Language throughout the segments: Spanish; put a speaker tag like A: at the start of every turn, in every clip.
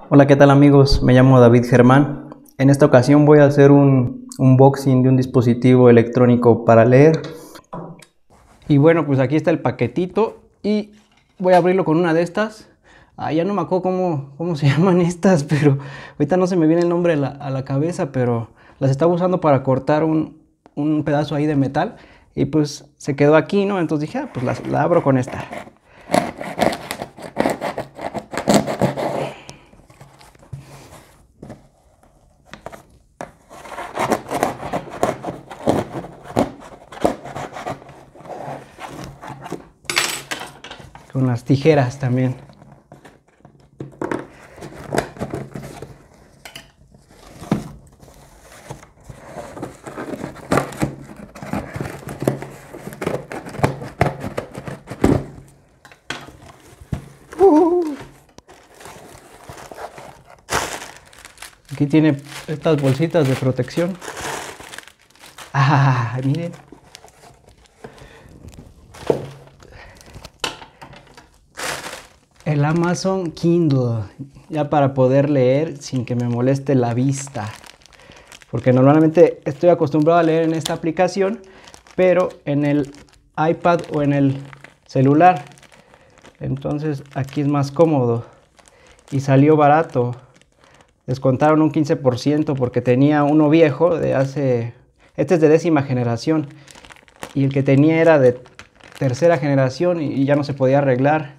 A: Hola, ¿qué tal amigos? Me llamo David Germán. En esta ocasión voy a hacer un unboxing de un dispositivo electrónico para leer. Y bueno, pues aquí está el paquetito y voy a abrirlo con una de estas. Ya no me acuerdo cómo se llaman estas, pero ahorita no se me viene el nombre a la cabeza, pero las estaba usando para cortar un pedazo ahí de metal y pues se quedó aquí, ¿no? Entonces dije, pues la abro con esta. Con las tijeras también. Aquí tiene estas bolsitas de protección. Miren. El Amazon Kindle, ya para poder leer sin que me moleste la vista. Porque normalmente estoy acostumbrado a leer en esta aplicación, pero en el iPad o en el celular. Entonces aquí es más cómodo. Y salió barato. Descontaron un 15% porque tenía uno viejo de hace... Este es de 10ª generación. Y el que tenía era de 3ª generación y ya no se podía arreglar.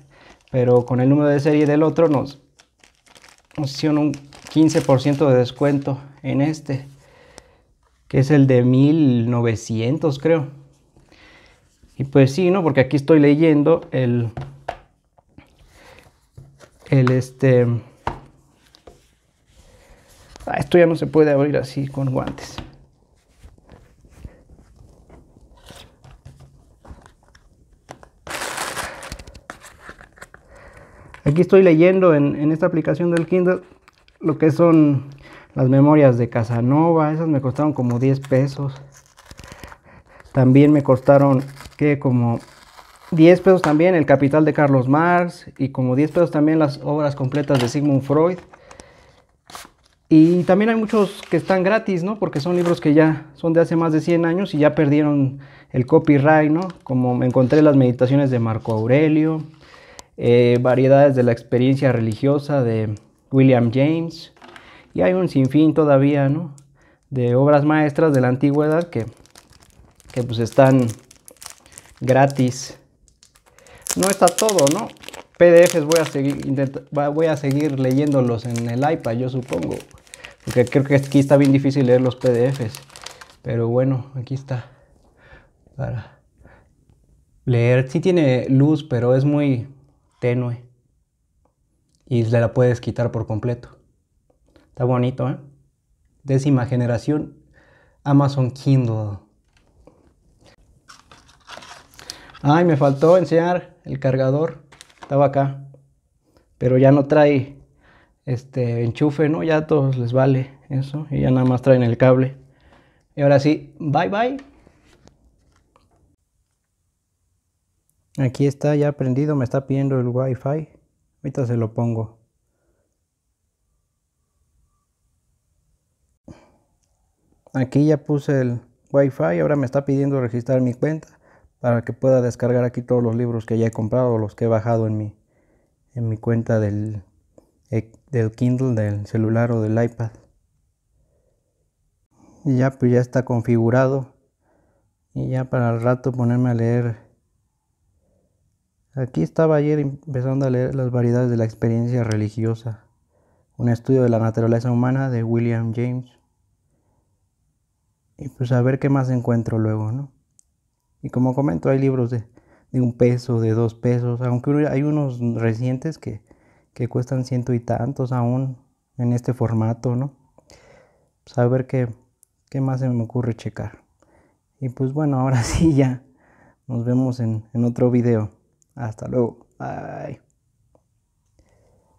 A: Pero con el número de serie del otro nos hicieron un 15% de descuento en este, que es el de 1900 creo. Y pues sí, ¿no? Porque aquí estoy leyendo esto ya no se puede abrir así con guantes. Aquí estoy leyendo en esta aplicación del Kindle lo que son las memorias de Casanova. Esas me costaron como 10 pesos. También me costaron, que como 10 pesos también El Capital de Carlos Marx. Y como 10 pesos también las obras completas de Sigmund Freud. Y también hay muchos que están gratis, ¿no? Porque son libros que ya son de hace más de 100 años y ya perdieron el copyright, ¿no? Como me encontré las meditaciones de Marco Aurelio. Variedades de la experiencia religiosa de William James, y hay un sinfín todavía, ¿no? De obras maestras de la antigüedad que pues están gratis. No está todo, ¿no? PDFs voy a seguir leyéndolos en el iPad, yo supongo, porque creo que aquí está bien difícil leer los PDFs, pero bueno, aquí está para leer. Sí tiene luz, pero es muy tenue y se la puedes quitar por completo. Está bonito, ¿eh? 10ª generación Amazon Kindle. Ay, me faltó enseñar el cargador. Estaba acá, pero ya no trae enchufe, ¿no? Ya a todos les vale eso y ya nada más traen el cable. Y ahora sí, bye bye. Aquí está ya prendido, me está pidiendo el Wi-Fi. Ahorita se lo pongo. Aquí ya puse el Wi-Fi, ahora me está pidiendo registrar mi cuenta para que pueda descargar aquí todos los libros que ya he comprado, los que he bajado en mi cuenta del Kindle, del celular o del iPad. Y ya pues ya está configurado. Y ya para el rato ponerme a leer. Aquí estaba ayer empezando a leer Las variedades de la experiencia religiosa, un estudio de la naturaleza humana de William James. Y pues a ver qué más encuentro luego, ¿no? Y como comento, hay libros de 1 peso, de 2 pesos, aunque hay unos recientes que cuestan 100 y tantos aún en este formato, ¿no? Pues a ver qué más se me ocurre checar. Y pues bueno, ahora sí ya nos vemos en otro video. Hasta luego. Bye.